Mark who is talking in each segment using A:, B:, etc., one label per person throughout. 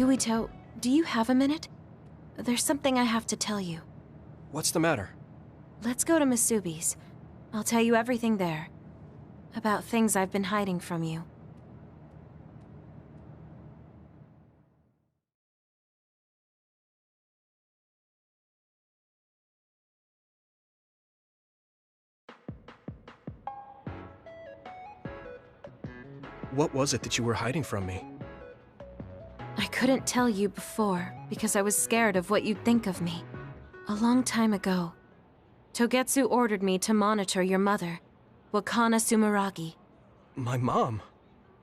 A: Yuito, do you have a minute? There's something I have to tell you.
B: What's the matter?
A: Let's go to Masubi's. I'll tell you everything there. About things I've been hiding from you.
B: What was it that you were hiding from me?
A: I couldn't tell you before because I was scared of what you'd think of me. A long time ago, Togetsu ordered me to monitor your mother, Kasane Sumeragi.
B: My mom?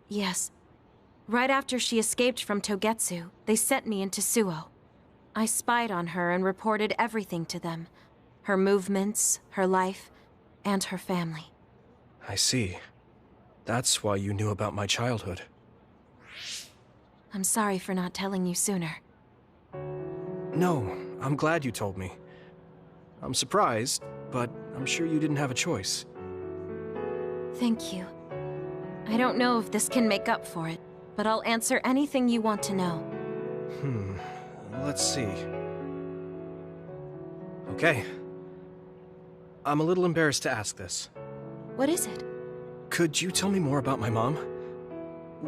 A: Yes. Right after she escaped from Togetsu, they sent me into Suo. I spied on her and reported everything to them. Her movements, her life, and her family.
B: I see. That's why you knew about my childhood.
A: I'm sorry for not telling you sooner.
B: No, I'm glad you told me. I'm surprised, but I'm sure you didn't have a choice.
A: Thank you. I don't know if this can make up for it, but I'll answer anything you want to know.
B: Let's see. Okay. I'm a little embarrassed to ask this.
A: What is it?
B: Could you tell me more about my mom?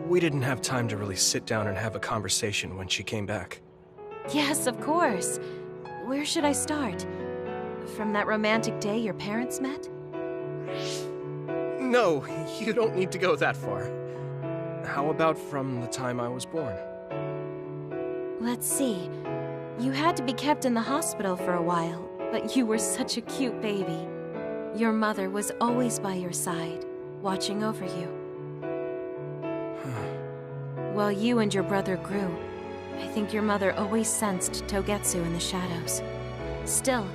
B: We didn't have time to really sit down and have a conversation when she came back.
A: Yes, of course. Where should I start? From that romantic day your parents met?
B: No, you don't need to go that far. How about from the time I was born?
A: Let's see. You had to be kept in the hospital for a while, but you were such a cute baby. Your mother was always by your side, watching over you. While you and your brother grew, I think your mother always sensed Togetsu in the shadows. Still,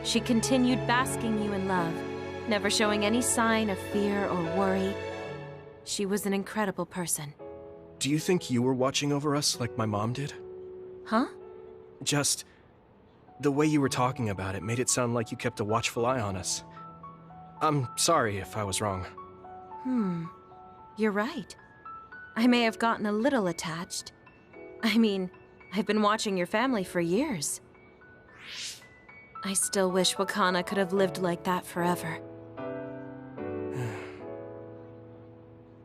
A: she continued basking you in love, never showing any sign of fear or worry. She was an incredible person.
B: Do you think you were watching over us like my mom did?
A: Huh?
B: Just the way you were talking about it made it sound like you kept a watchful eye on us. I'm sorry if I was wrong.
A: You're right. I may have gotten a little attached. I mean, I've been watching your family for years. I still wish Wakana could have lived like that forever.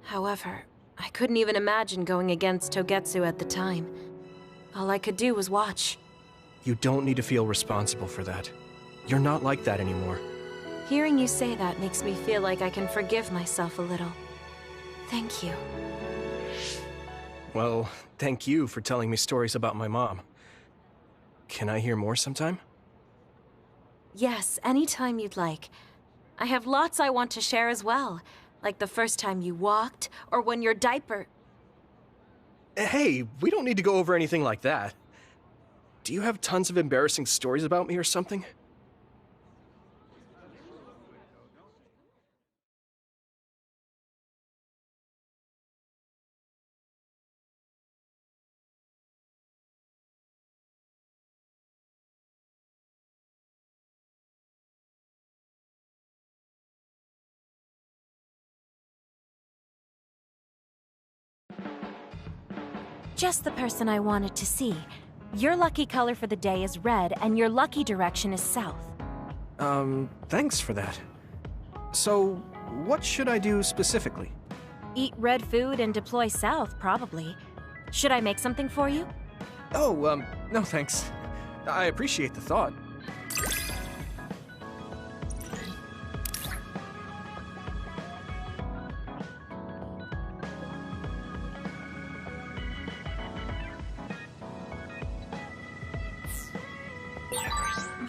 A: However, I couldn't even imagine going against Togetsu at the time. All I could do was watch.
B: You don't need to feel responsible for that. You're not like that anymore.
A: Hearing you say that makes me feel like I can forgive myself a little. Thank you.
B: Well, thank you for telling me stories about my mom. Can I hear more sometime?
A: Yes, anytime you'd like. I have lots I want to share as well, like the first time you walked, or when your diaper...
B: Hey, we don't need to go over anything like that. Do you have tons of embarrassing stories about me or something?
A: Just the person I wanted to see. Your lucky color for the day is red, and your lucky direction is south.
B: Thanks for that. So, what should I do specifically?
A: Eat red food and deploy south, probably. Should I make something for you?
B: Oh, no thanks. I appreciate the thought.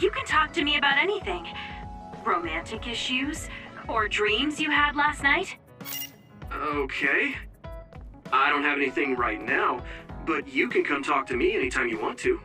C: You can talk to me about anything. Romantic issues, or dreams you had last night.
D: Okay. I don't have anything right now, but you can come talk to me anytime you want to.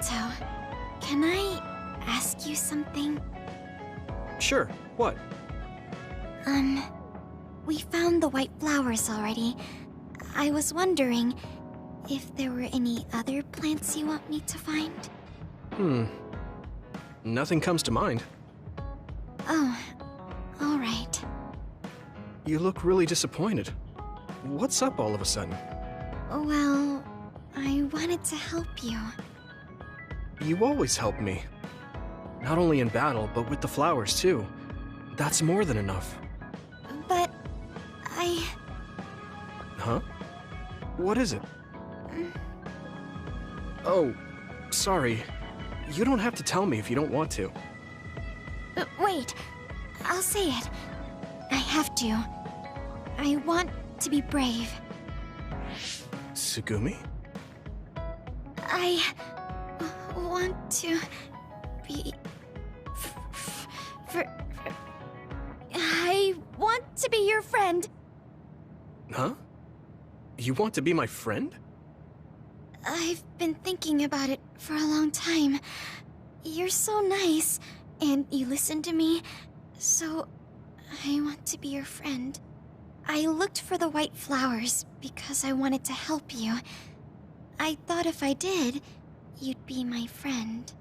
E: Yuito, can I ask you something?
B: Sure, what?
E: We found the white flowers already. I was wondering if there were any other plants you want me to find?
B: Nothing comes to mind.
E: Oh, alright.
B: You look really disappointed. What's up all of a sudden?
E: Well, I wanted to help you.
B: You always help me. Not only in battle, but with the flowers too. That's more than enough.
E: But
B: Huh? What is it? Oh, sorry. You don't have to tell me if you don't want to.
E: Wait, I'll say it. I have to. I want to be brave.
B: Tsugumi?
E: I want to be... I want to be your friend.
B: Huh? You want to be my friend?
E: I've been thinking about it for a long time. You're so nice, and you listen to me, so I want to be your friend. I looked for the white flowers because I wanted to help you. I thought if I did, you'd be my friend.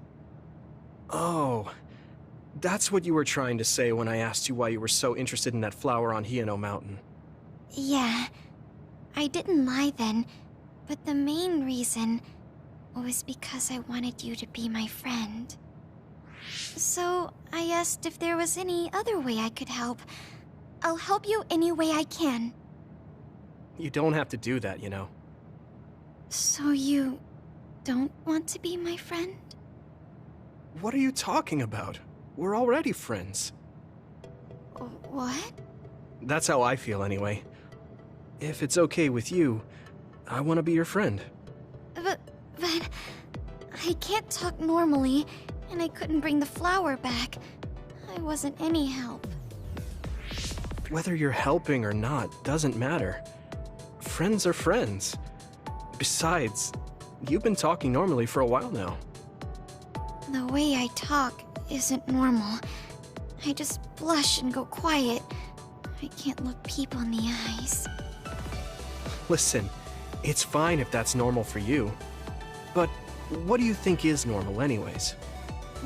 B: Oh, that's what you were trying to say when I asked you why you were so interested in that flower on Hiyano Mountain.
E: Yeah, I didn't lie then, but the main reason was because I wanted you to be my friend. So I asked if there was any other way I could help. I'll help you any way I can.
B: You don't have to do that, you know.
E: So you don't want to be my friend?
B: What are you talking about? We're already friends.
E: What?
B: That's how I feel anyway. If it's okay with you, I want to be your friend.
E: But I can't talk normally, and I couldn't bring the flower back. I wasn't any help.
B: Whether you're helping or not doesn't matter. Friends are friends. Besides, you've been talking normally for a while now.
E: The way I talk isn't normal. I just blush and go quiet. I can't look people in the eyes.
B: Listen, it's fine if that's normal for you. But what do you think is normal anyways?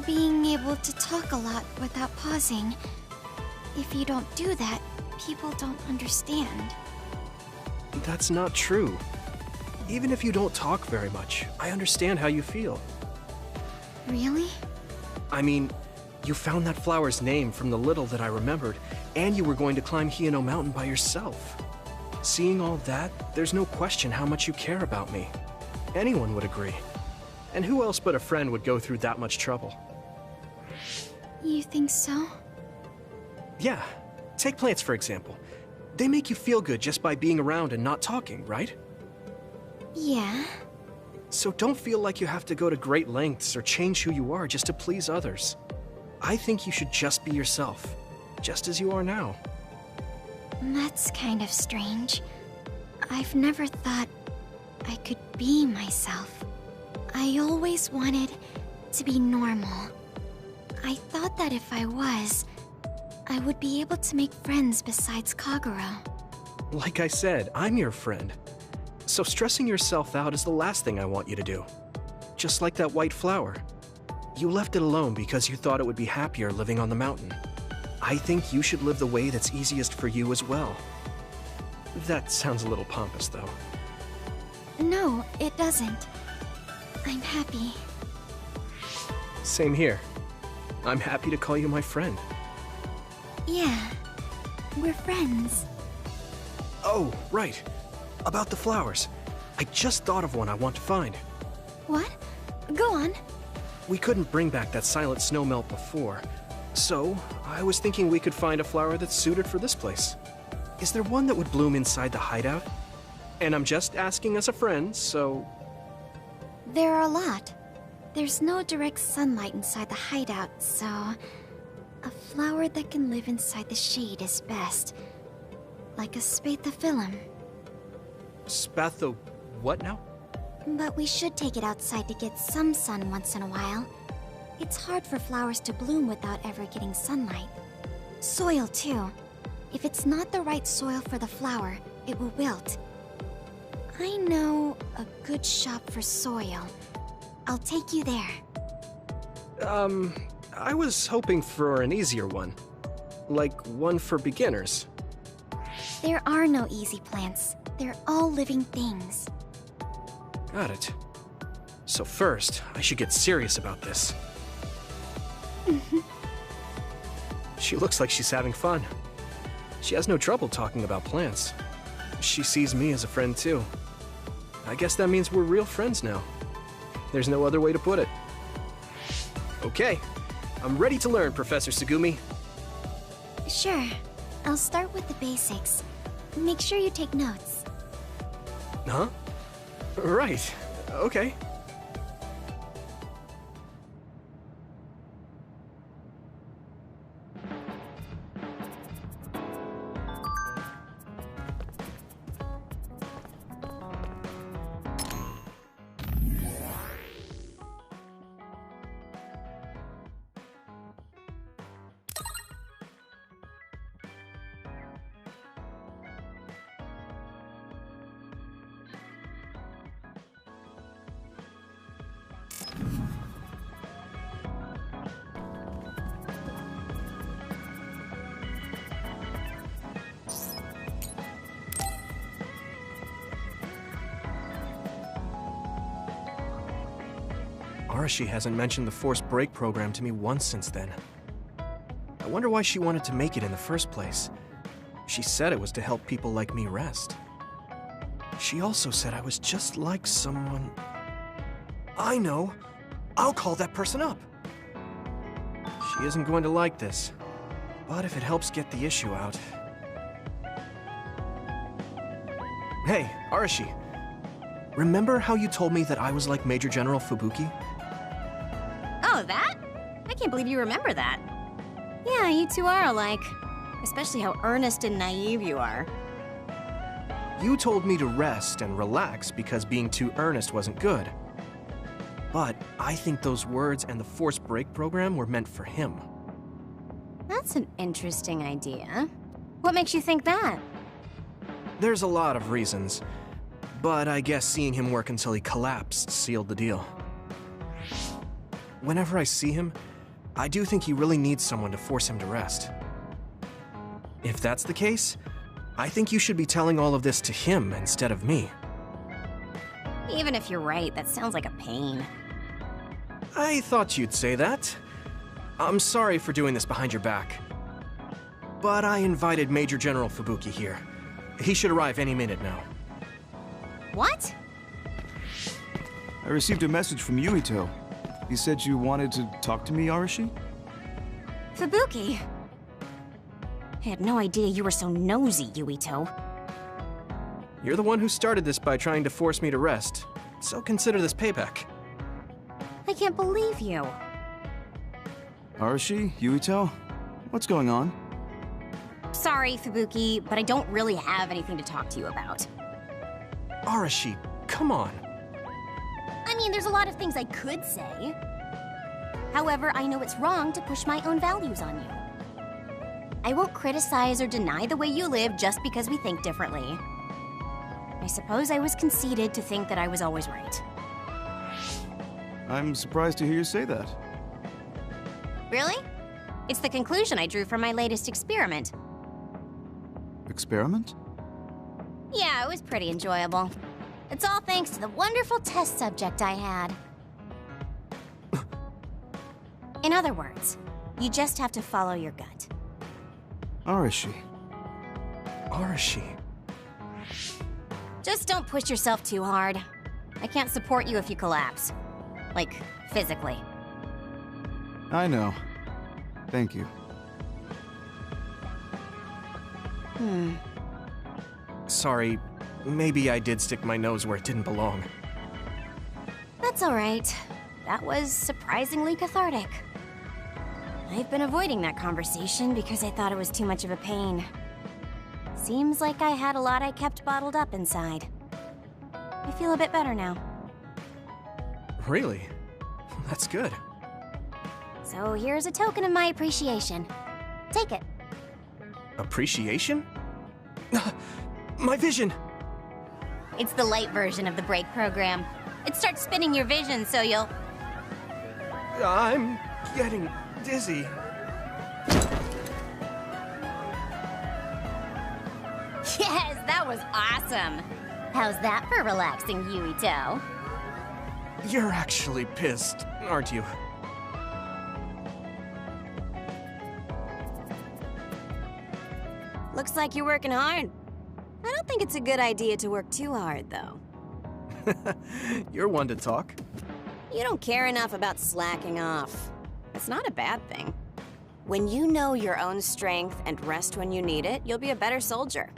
E: Being able to talk a lot without pausing. If you don't do that, people don't understand.
B: That's not true. Even if you don't talk very much, I understand how you feel.
E: Really?
B: I mean, you found that flower's name from the little that I remembered, and you were going to climb Hiyano Mountain by yourself. Seeing all that, there's no question how much you care about me. Anyone would agree. And who else but a friend would go through that much trouble?
E: You think so?
B: Yeah. Take plants, for example. They make you feel good just by being around and not talking, right?
E: Yeah.
B: So don't feel like you have to go to great lengths or change who you are just to please others. I think you should just be yourself, just as you are now.
E: That's kind of strange. I've never thought I could be myself. I always wanted to be normal. I thought that if I was, I would be able to make friends besides Kagero.
B: Like I said, I'm your friend. So stressing yourself out is the last thing I want you to do. Just like that white flower. You left it alone because you thought it would be happier living on the mountain. I think you should live the way that's easiest for you as well. That sounds a little pompous, though.
E: No, it doesn't. I'm happy.
B: Same here. I'm happy to call you my friend.
E: Yeah, we're friends.
B: Oh, right. About the flowers. I just thought of one I want to find.
E: What? Go on.
B: We couldn't bring back that silent snowmelt before, so I was thinking we could find a flower that's suited for this place. Is there one that would bloom inside the hideout? And I'm just asking as a friend, so...
E: There are a lot. There's no direct sunlight inside the hideout, so... a flower that can live inside the shade is best. Like a spathiphyllum.
B: Spatho... what now?
E: But we should take it outside to get some sun once in a while. It's hard for flowers to bloom without ever getting sunlight. Soil, too. If it's not the right soil for the flower, it will wilt. I know a good shop for soil. I'll take you there.
B: I was hoping for an easier one. Like one for beginners.
E: There are no easy plants. They're all living things.
B: Got it. So first, I should get serious about this. She looks like she's having fun. She has no trouble talking about plants. She sees me as a friend too. I guess that means we're real friends now. There's no other way to put it. Okay, I'm ready to learn, Professor Tsugumi.
E: Sure. I'll start with the basics. Make sure you take notes.
B: Huh? Right. Okay. Arashi hasn't mentioned the forced break program to me once since then. I wonder why she wanted to make it in the first place. She said it was to help people like me rest. She also said I was just like someone... I know! I'll call that person up! She isn't going to like this, but if it helps get the issue out... Hey, Arashi. Remember how you told me that I was like Major General Fubuki?
F: Oh, that? I can't believe you remember that. Yeah, you two are alike. Especially how earnest and naive you are.
B: You told me to rest and relax because being too earnest wasn't good. But I think those words and the forced break program were meant for him.
F: That's an interesting idea. What makes you think that?
B: There's a lot of reasons, but I guess seeing him work until he collapsed sealed the deal. Whenever I see him, I do think he really needs someone to force him to rest. If that's the case, I think you should be telling all of this to him instead of me.
F: Even if you're right, that sounds like a pain.
B: I thought you'd say that. I'm sorry for doing this behind your back. But I invited Major General Fubuki here. He should arrive any minute now.
F: What?
G: I received a message from Yuito. He said you wanted to talk to me, Arashi?
F: Fubuki? I had no idea you were so nosy, Yuito.
B: You're the one who started this by trying to force me to rest, so consider this payback.
F: I can't believe you.
G: Arashi? Yuito? What's going on?
F: Sorry, Fubuki, but I don't really have anything to talk to you about.
B: Arashi, come on.
F: I mean, there's a lot of things I could say. However, I know it's wrong to push my own values on you. I won't criticize or deny the way you live just because we think differently. I suppose I was conceited to think that I was always right.
G: I'm surprised to hear you say that.
F: Really? It's the conclusion I drew from my latest experiment.
G: Experiment?
F: Yeah, it was pretty enjoyable. It's all thanks to the wonderful test subject I had. In other words, you just have to follow your gut.
G: Arashi.
B: Arashi.
F: Just don't push yourself too hard. I can't support you if you collapse. Like, physically.
G: I know. Thank you.
B: Sorry, maybe I did stick my nose where it didn't belong.
F: That's all right. That was surprisingly cathartic. I've been avoiding that conversation because I thought it was too much of a pain. Seems like I had a lot I kept bottled up inside. I feel a bit better now.
B: Really? That's good.
F: So here's a token of my appreciation. Take it.
B: Appreciation? My vision!
F: It's the light version of the break program. It starts spinning your vision, so you'll...
B: I'm getting dizzy.
F: Yes, that was awesome. How's that for relaxing, Yuito?
B: You're actually pissed, aren't you?
H: Looks like you're working hard. I don't think it's a good idea to work too hard, though.
B: You're one to talk.
H: You don't care enough about slacking off. It's not a bad thing. When you know your own strength and rest when you need it, you'll be a better soldier.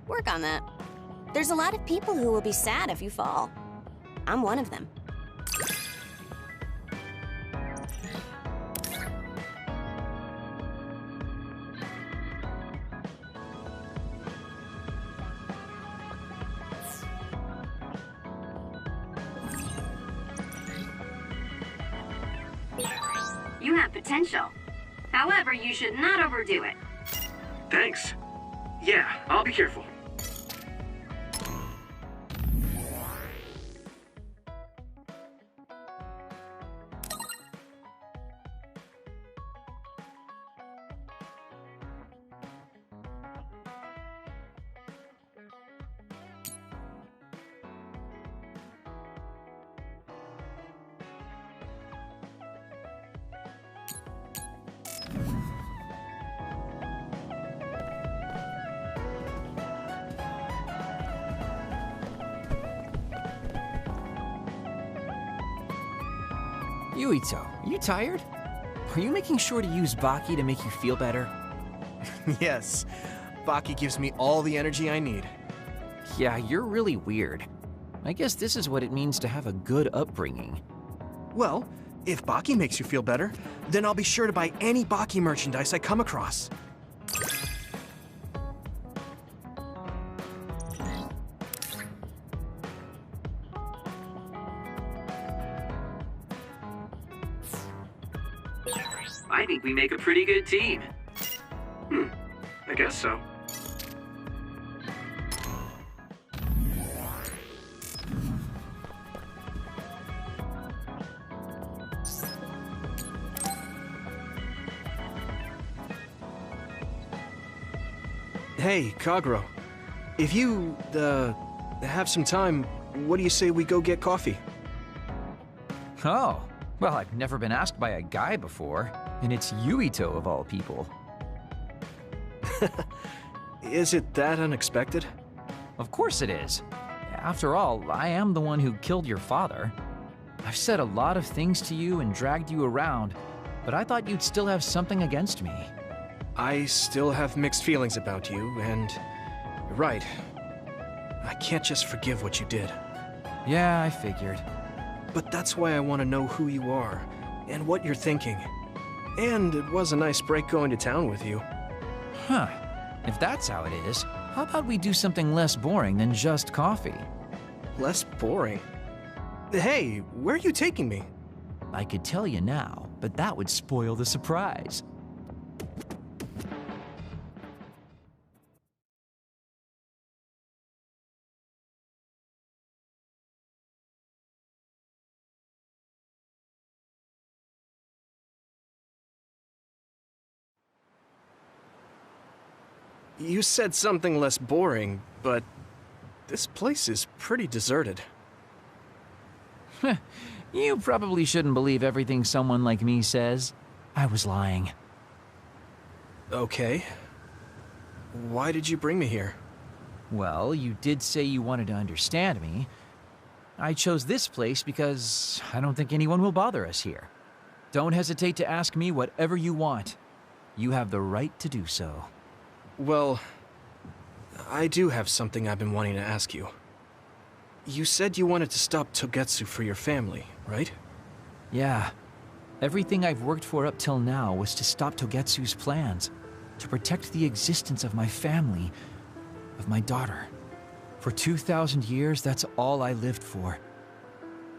H: Work on that. There's a lot of people who will be sad if you fall. I'm one of them.
C: You have potential. However, you should not overdo it.
D: Thanks. Yeah, I'll be careful.
I: Yuito, are you tired? Are you making sure to use Baki to make you feel better?
B: Yes. Baki gives me all the energy I need.
I: Yeah, you're really weird. I guess this is what it means to have a good upbringing.
B: Well, if Baki makes you feel better, then I'll be sure to buy any Baki merchandise I come across.
D: I think we make a pretty good team. I guess so.
B: Hey, Kagero. If you, have some time, what do you say we go get coffee?
I: Oh, well, I've never been asked by a guy before, and it's Yuito of all people.
B: Is it that unexpected?
I: Of course it is. After all, I am the one who killed your father. I've said a lot of things to you and dragged you around, but I thought you'd still have something against me.
B: I still have mixed feelings about you, and you're right. I can't just forgive what you did.
I: Yeah, I figured.
B: But that's why I want to know who you are, and what you're thinking. And it was a nice break going to town with you.
I: Huh. If that's how it is, how about we do something less boring than just coffee?
B: Less boring? Hey, where are you taking me?
I: I could tell you now, but that would spoil the surprise.
B: You said something less boring, but this place is pretty deserted.
I: You probably shouldn't believe everything someone like me says. I was lying.
B: Okay. Why did you bring me here?
I: Well, you did say you wanted to understand me. I chose this place because I don't think anyone will bother us here. Don't hesitate to ask me whatever you want. You have the right to do so.
B: Well, I do have something I've been wanting to ask you. You said you wanted to stop Togetsu for your family, right?
I: Yeah. Everything I've worked for up till now was to stop Togetsu's plans, to protect the existence of my family, of my daughter. For 2,000 years, that's all I lived for.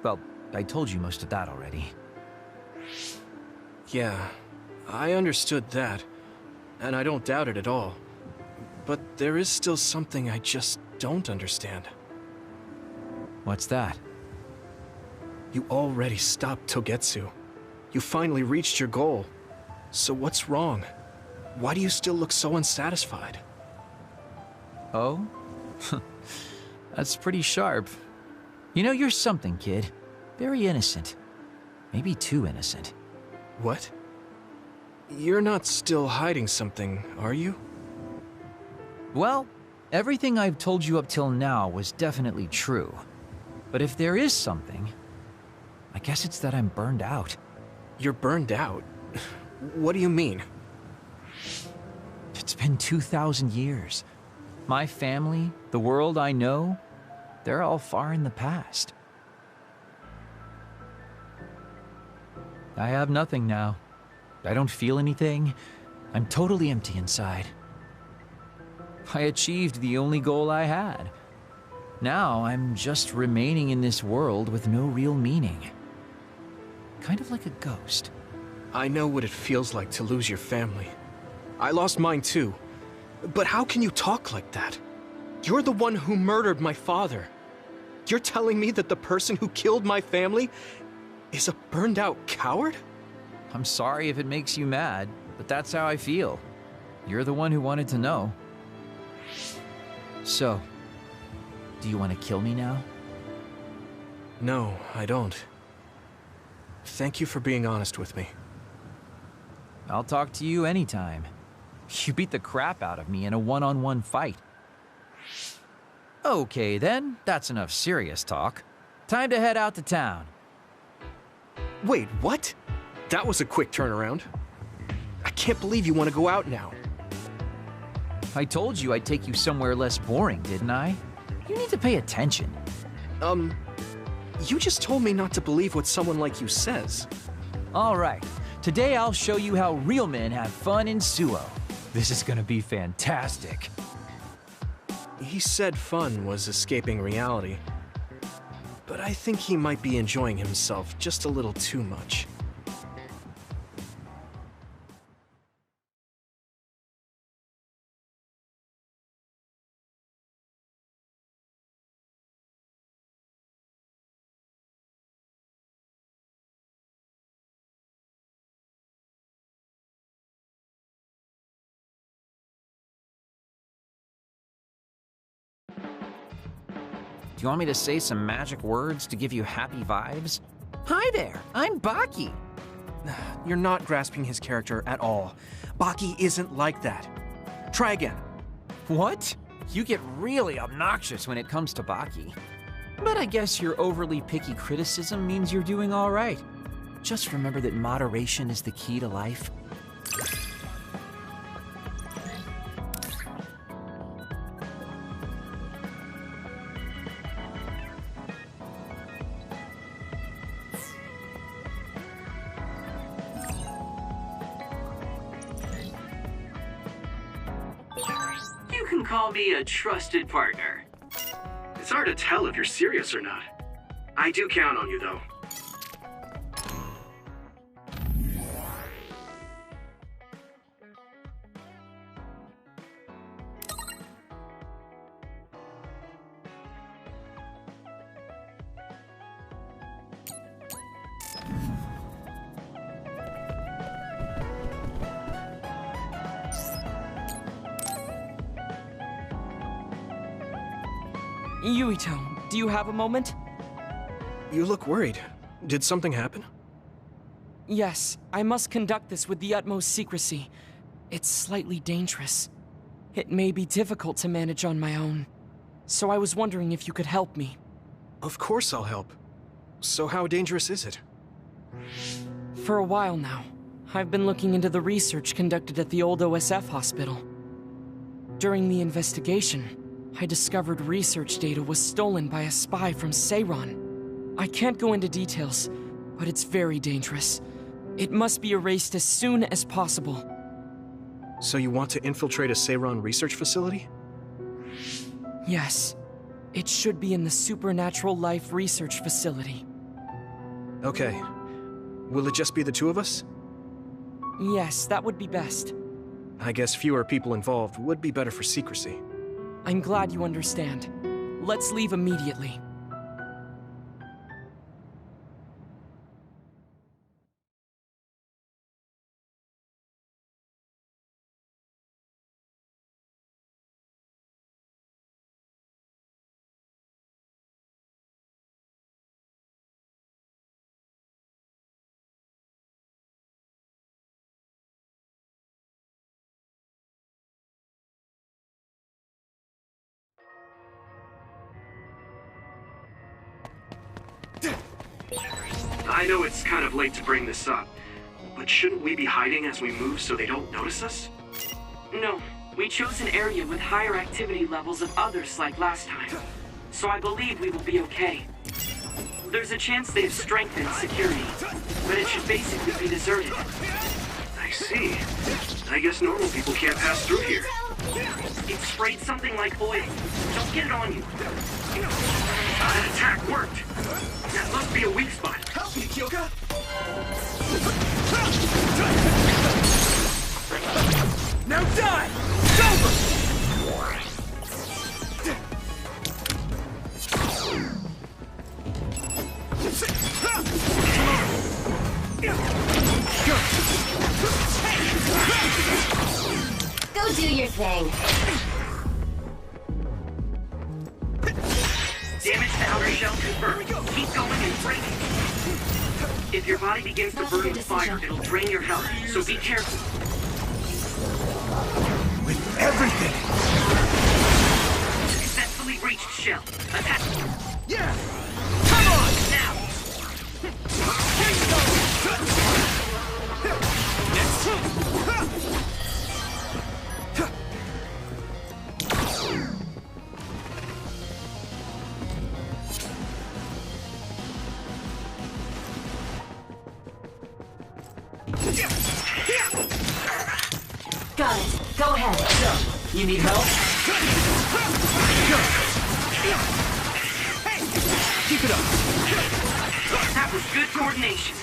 I: Well, I told you most of that already.
B: Yeah, I understood that, and I don't doubt it at all. But there is still something I just don't understand.
I: What's that?
B: You already stopped Togetsu. You finally reached your goal. So what's wrong? Why do you still look so unsatisfied?
I: Oh? That's pretty sharp. You know, you're something, kid. Very innocent. Maybe too innocent.
B: What? You're not still hiding something, are you?
I: Well, everything I've told you up till now was definitely true. But if there is something, I guess it's that I'm burned out.
B: You're burned out? What do you mean?
I: It's been 2,000 years. My family, the world I know, they're all far in the past. I have nothing now. I don't feel anything. I'm totally empty inside. I achieved the only goal I had. Now I'm just remaining in this world with no real meaning. Kind of like a ghost.
B: I know what it feels like to lose your family. I lost mine too. But how can you talk like that? You're the one who murdered my father. You're telling me that the person who killed my family is a burned-out coward?
I: I'm sorry if it makes you mad, but that's how I feel. You're the one who wanted to know. So, do you want to kill me now?
B: No, I don't. Thank you for being honest with me.
I: I'll talk to you anytime. You beat the crap out of me in a one-on-one fight. Okay then, that's enough serious talk. Time to head out to town.
B: Wait, what? That was a quick turnaround. I can't believe you want to go out now.
I: I told you I'd take you somewhere less boring, didn't I? You need to pay attention.
B: You just told me not to believe what someone like you says.
I: All right, today I'll show you how real men have fun in Suo. This is gonna be fantastic.
B: He said fun was escaping reality. But I think he might be enjoying himself just a little too much.
I: Do you want me to say some magic words to give you happy vibes? Hi there, I'm Baki.
B: You're not grasping his character at all. Baki isn't like that. Try again.
I: What? You get really obnoxious when it comes to Baki. But I guess your overly picky criticism means you're doing all right. Just remember that moderation is the key to life.
D: You can call me a trusted partner. It's hard to tell if you're serious or not. I do count on you, though.
J: Yuito, do you have a moment?
B: You look worried. Did something happen?
J: Yes, I must conduct this with the utmost secrecy. It's slightly dangerous. It may be difficult to manage on my own. So I was wondering if you could help me.
B: Of course I'll help. So how dangerous is it?
J: For a while now, I've been looking into the research conducted at the old OSF hospital. During the investigation, I discovered research data was stolen by a spy from Seiran. I can't go into details, but it's very dangerous. It must be erased as soon as possible.
B: So you want to infiltrate a Seiran research facility?
J: Yes. It should be in the Supernatural Life Research Facility.
B: Okay. Will it just be the two of us?
J: Yes, that would be best.
B: I guess fewer people involved would be better for secrecy.
J: I'm glad you understand. Let's leave immediately.
D: I know it's kind of late to bring this up, but shouldn't we be hiding as we move so they don't notice us?
C: No, we chose an area with higher activity levels of others like last time, so I believe we will be okay. There's a chance they have strengthened security, but it should basically be deserted.
D: I see. I guess normal people can't pass through here.
C: It sprayed something like oil. Don't get it on you.
D: That attack worked. That must be a weak spot.
K: Help me, Kyoka! Now die! It's over!
F: Go do your thing.
C: Damage to outer shell confirmed. Keep going and break it. If your body begins to burn with fire, it'll drain your health, so be careful.
K: With everything!
C: Successfully reached shell. Attack.
K: Yeah! Come on!
C: Now!
L: Got it. Go ahead. You need help?
K: Keep it up!
C: That was good coordination.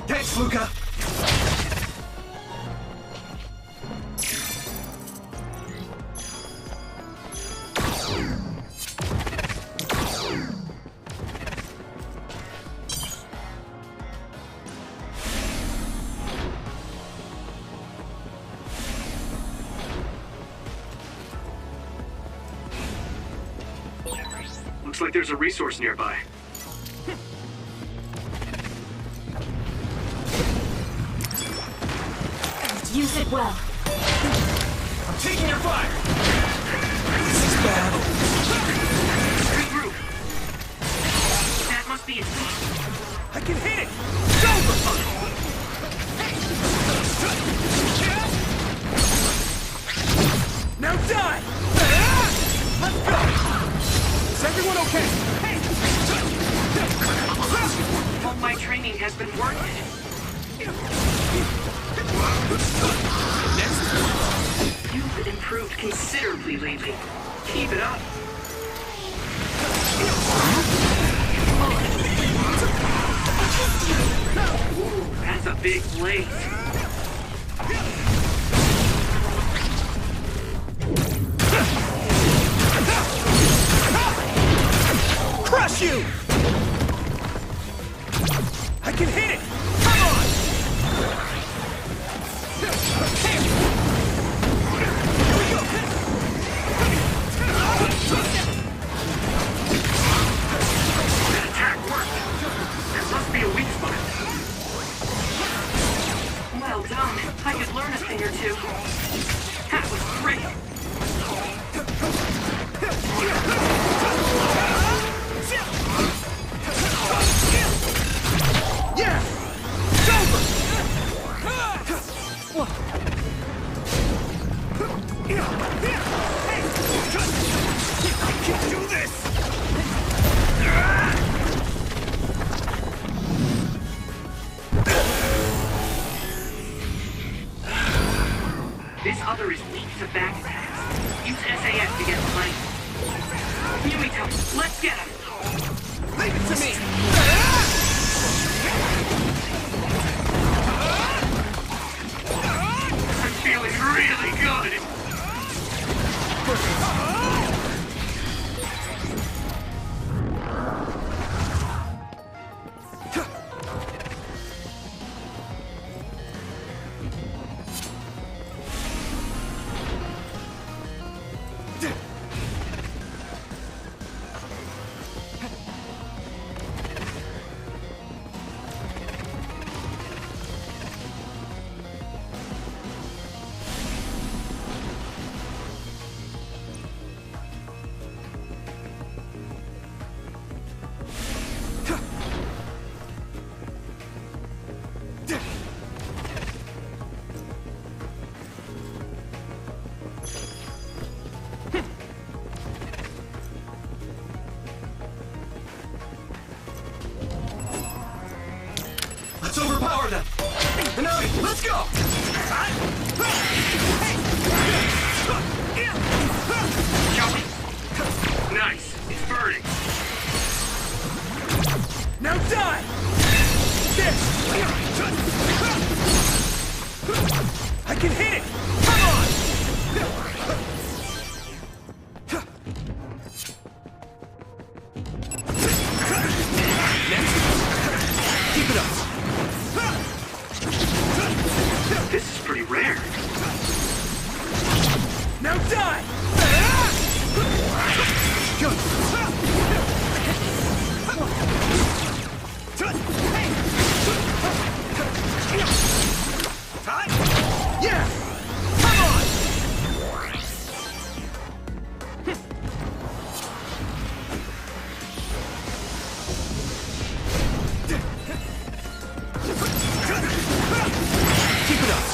K: Thanks, Luca!
D: Looks like there's a resource nearby.
L: Use it well.
K: I'm taking your fire! This is bad.
C: Regroup. That must be it.
K: I can hit it! It's over! Now die! Let's go! Is everyone okay?
C: All my training has been worth it. You've improved considerably lately. Keep it up. Ooh, that's a big blade.
K: Crush you! I can hit it! Come on!
D: That attack worked. That must be a weak spot.
C: Well done. I could learn a thing or two. That was great.
K: Yeah! It's over! I can do this!
C: This other is weak to back attacks. Use SAS to get the lane. Yuito, let's get him!
K: Leave it to me!
C: I'm feeling really good!
K: Let's overpower them! Hanami, let's go!
C: Joey! Nice, it's burning.
K: Now die! I can hit it! Come on! Next. Keep it up.
C: This is pretty rare.
K: Now die! Good. Yeah! Come on! Keep it up.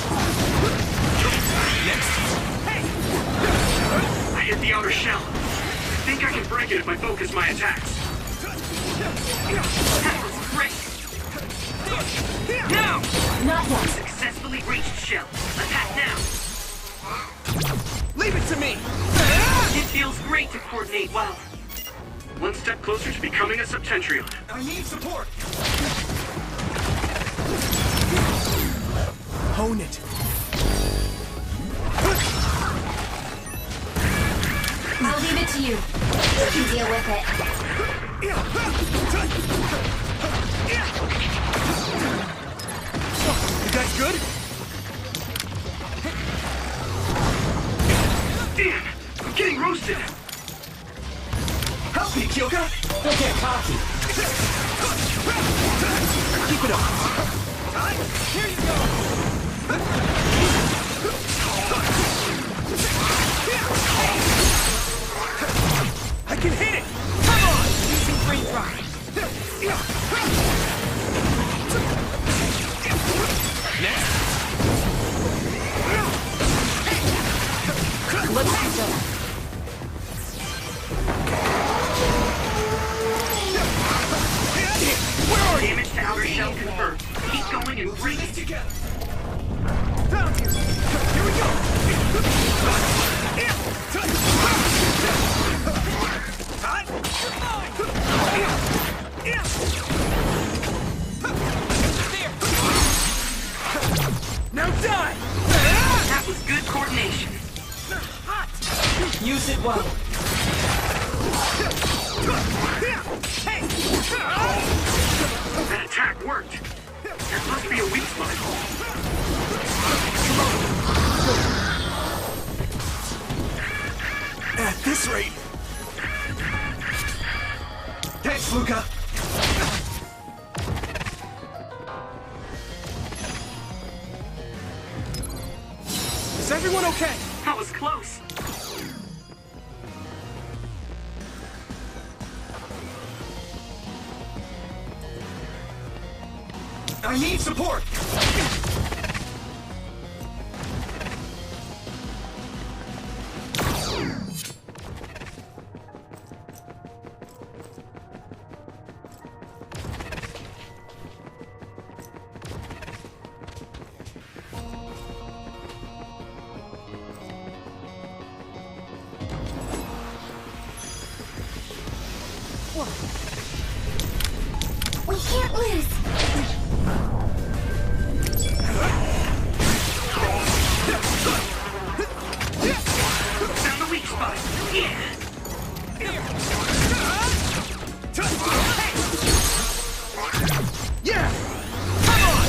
K: Next.
C: I hit the outer shell. I think I can break it if I focus my attacks. That was great! Now!
L: Not yet.
C: Successfully reached shell. Attack now!
K: Leave it to me!
C: It feels great to coordinate well. One step closer to becoming a Septentrion.
K: I need support! Hone it!
L: I'll leave it to you. You can deal with it.
K: You guys good?
C: Damn! I'm getting roasted!
K: Help me, Kyoka!
L: Don't get cocky.
K: Keep it up! Here you go! I can hit it! Come on! Using green drive! Next!
L: Let's do that.
C: Damage to outer shell confirmed. Keep going and bring it together.
K: Found you! Here we go! Now die!
C: That was good coordination.
L: Use it well.
C: That attack worked. There must be a weak spot.
K: At this rate... Thanks, Luca! Is everyone okay?
C: That was close.
K: I need support!
E: loose.
C: Found the weak spot. Yeah.
K: Yeah! Come on!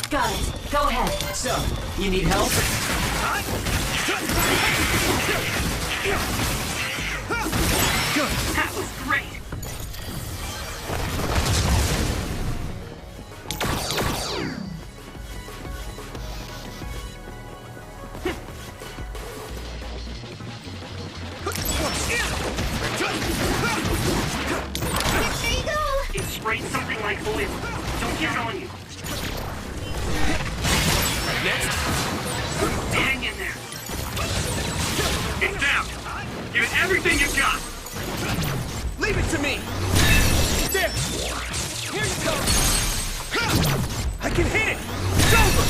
L: Got it. Go ahead. So, you need help?
C: That was great.
E: There you go.
C: It sprayed something like oil. Don't get it on you.
K: Next.
C: Hang in there.
D: It's down. Give it everything you've got.
K: Leave it to me. There. Here you go. I can hit it. It's over.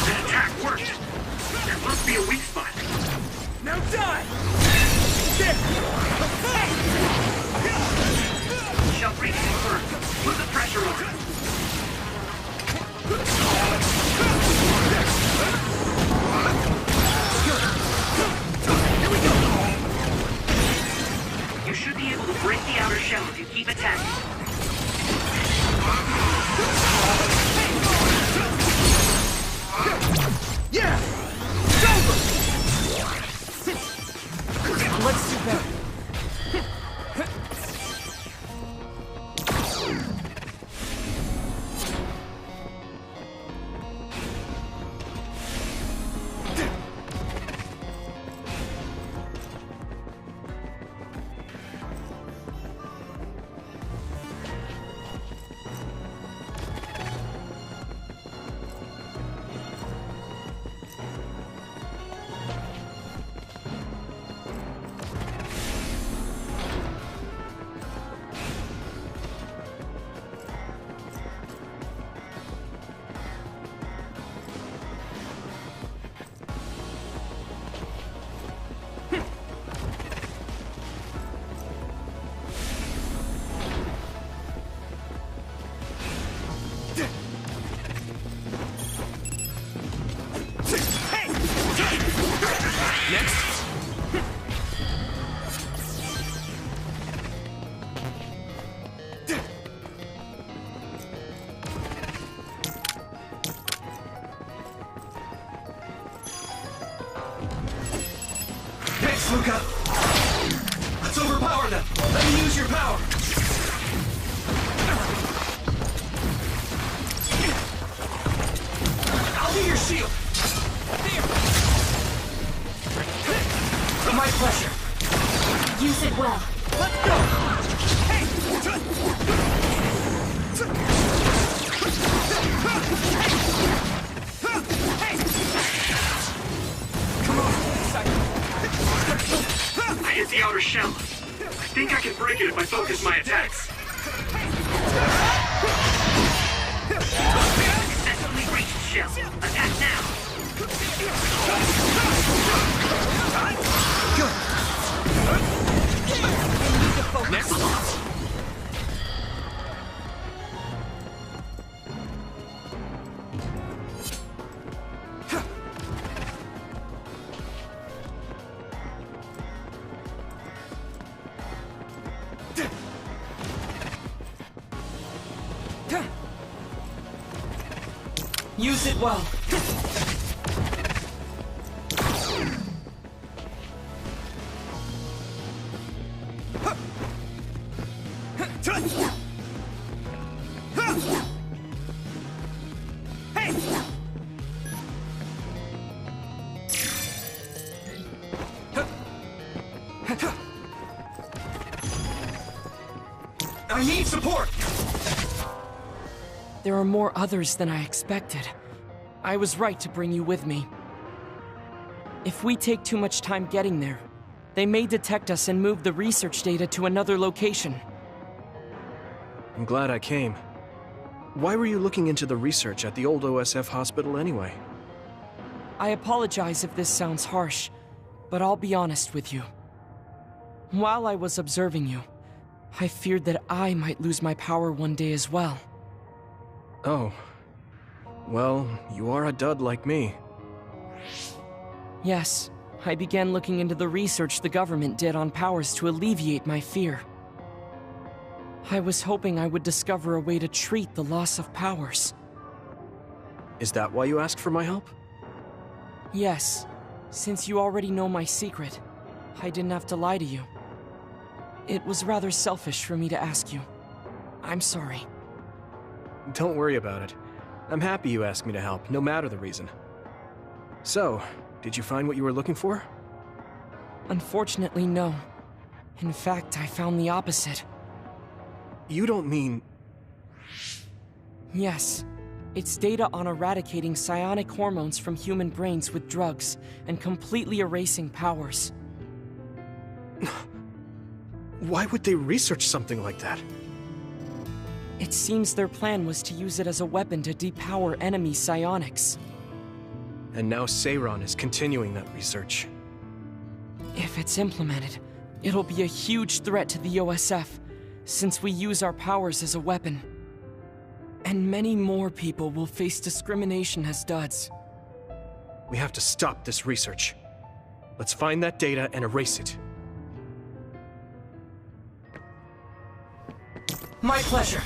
C: That attack worked. There must be a weak spot.
K: Now die. There.
C: Shell breach confirmed. Put the pressure on.
K: Here we go.
C: You should be able to break the outer shell if you keep attacking.
K: Yeah. It's over.
L: Let's do better.
K: Luca! Let's overpower them! Let me use your power! I'll be your shield! There! My pleasure!
L: Use it well.
K: Let's go! Hey! Come on!
C: I hit the outer shell. I think I can break it if I focus my attacks. Successfully reached shell. Attack now.
K: Good. Next.
L: Use it well.
K: need support!
J: There are more others than I expected. I was right to bring you with me. If we take too much time getting there, they may detect us and move the research data to another location.
B: I'm glad I came. Why were you looking into the research at the old OSF hospital anyway?
J: I apologize if this sounds harsh, but I'll be honest with you. While I was observing you, I feared that I might lose my power one day as well.
B: Oh. Well, you are a dud like me.
J: Yes, I began looking into the research the government did on powers to alleviate my fear. I was hoping I would discover a way to treat the loss of powers.
B: Is that why you asked for my help?
J: Yes, since you already know my secret, I didn't have to lie to you. It was rather selfish for me to ask you. I'm sorry.
B: Don't worry about it. I'm happy you asked me to help, no matter the reason. So, did you find what you were looking for?
J: Unfortunately, no. In fact, I found the opposite.
B: You don't mean...
J: Yes. It's data on eradicating psionic hormones from human brains with drugs, and completely erasing powers.
B: Why would they research something like that?
J: It seems their plan was to use it as a weapon to depower enemy psionics.
B: And now Seiron is continuing that research.
J: If it's implemented, it'll be a huge threat to the OSF, since we use our powers as a weapon. And many more people will face discrimination as duds.
B: We have to stop this research. Let's find that data and erase it.
L: My pleasure.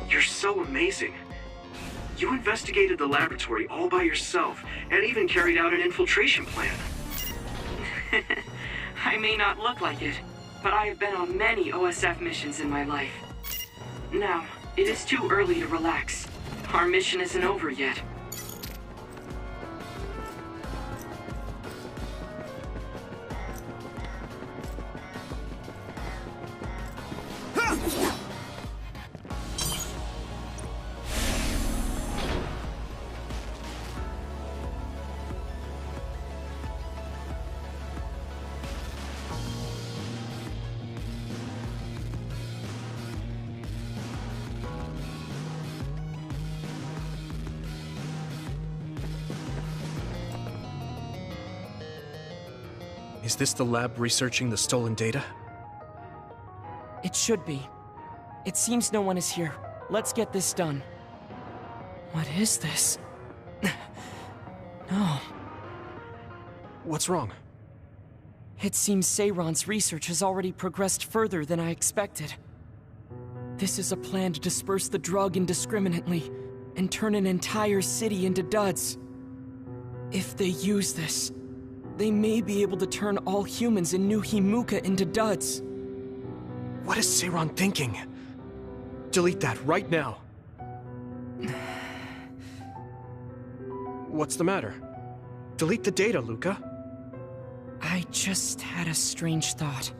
D: You're so amazing. You investigated the laboratory all by yourself, and even carried out an infiltration plan.
C: I may not look like it, but I have been on many OSF missions in my life. Now, it is too early to relax. Our mission isn't over yet.
B: Is this the lab researching the stolen data?
J: It should be. It seems no one is here. Let's get this done. What is this? No.
B: What's wrong?
J: It seems Seiron's research has already progressed further than I expected. This is a plan to disperse the drug indiscriminately and turn an entire city into duds. If they use this, they may be able to turn all humans in New Himuka into duds.
B: What is Seiron thinking? Delete that right now. What's the matter? Delete the data, Luca.
J: I just had a strange thought.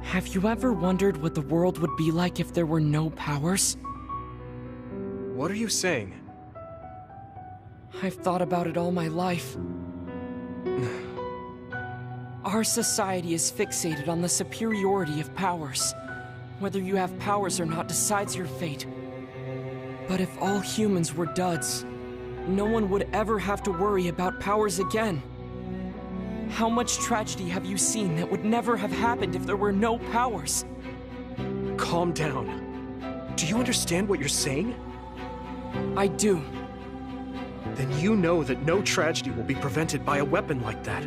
J: Have you ever wondered what the world would be like if there were no powers?
B: What are you saying?
J: I've thought about it all my life. Our society is fixated on the superiority of powers. Whether you have powers or not decides your fate. But if all humans were duds, no one would ever have to worry about powers again. How much tragedy have you seen that would never have happened if there were no powers?
B: Calm down. Do you understand what you're saying?
J: I do.
B: Then you know that no tragedy will be prevented by a weapon like that.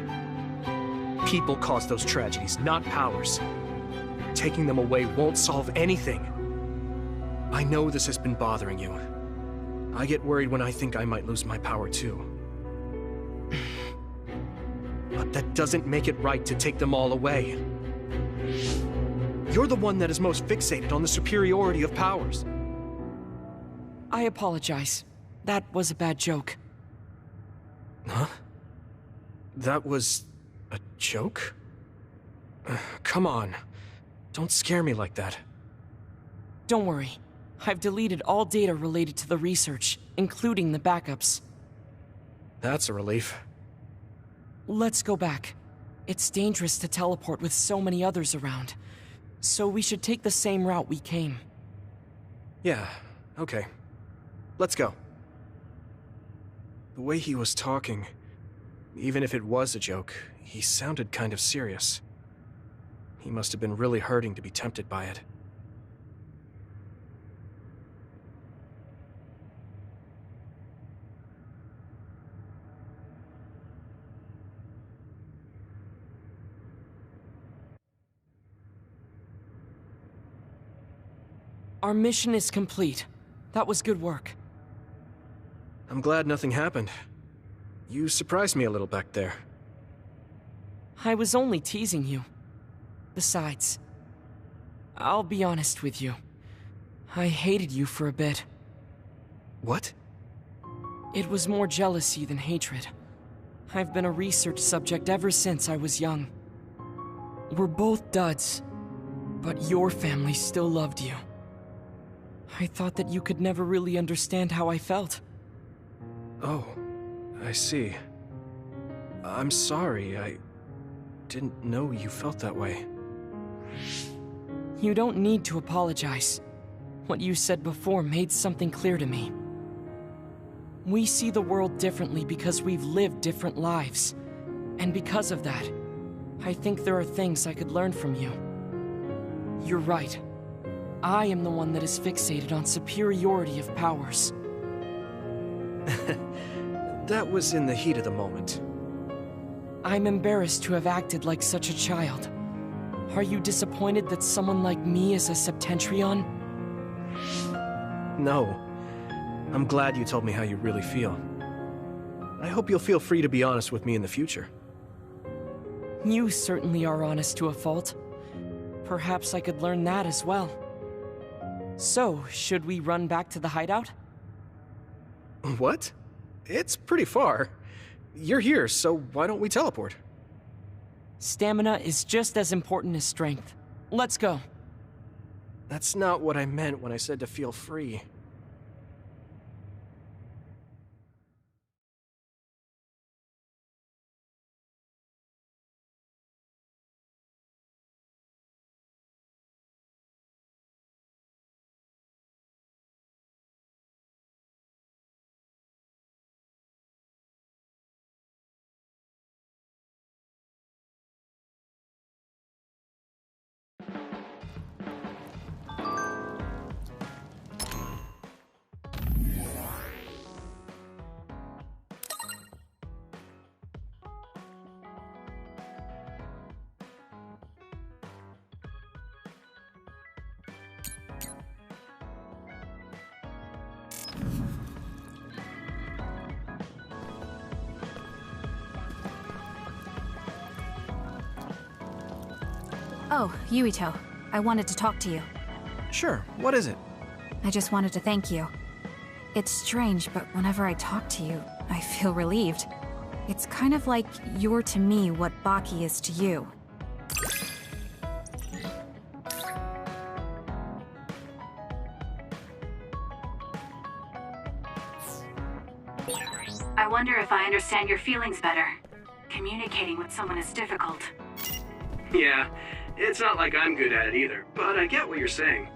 B: People cause those tragedies, not powers. Taking them away won't solve anything. I know this has been bothering you. I get worried when I think I might lose my power too. But that doesn't make it right to take them all away. You're the one that is most fixated on the superiority of powers.
J: I apologize. That was a bad joke.
B: Huh? That was a joke? Come on. Don't scare me like that.
J: Don't worry. I've deleted all data related to the research, including the backups.
B: That's a relief.
J: Let's go back. It's dangerous to teleport with so many others around, so we should take the same route we came.
B: Yeah, okay. Let's go. The way he was talking, even if it was a joke, he sounded kind of serious. He must have been really hurting to be tempted by it.
J: Our mission is complete. That was good work.
B: I'm glad nothing happened. You surprised me a little back there.
J: I was only teasing you. Besides, I'll be honest with you. I hated you for a bit.
B: What?
J: It was more jealousy than hatred. I've been a research subject ever since I was young. We're both duds, but your family still loved you. I thought that you could never really understand how I felt.
B: Oh, I see. I'm sorry, I didn't know you felt that way.
J: You don't need to apologize. What you said before made something clear to me. We see the world differently because we've lived different lives. And because of that, I think there are things I could learn from you. You're right. I am the one that is fixated on superiority of powers.
B: That was in the heat of the moment.
J: I'm embarrassed to have acted like such a child. Are you disappointed that someone like me is a Septentrion?
B: No. I'm glad you told me how you really feel. I hope you'll feel free to be honest with me in the future.
J: You certainly are honest to a fault. Perhaps I could learn that as well. So, should we run back to the hideout?
B: What? It's pretty far. You're here, so why don't we teleport?
J: Stamina is just as important as strength. Let's go.
B: That's not what I meant when I said to feel free.
M: Oh, Yuito. I wanted to talk to you.
B: Sure, what is it?
M: I just wanted to thank you. It's strange, but whenever I talk to you, I feel relieved. It's kind of like you're to me what Baki is to you.
N: I wonder if I understand your feelings better. Communicating with someone is difficult.
D: Yeah, it's not like I'm good at it either, but I get what you're saying.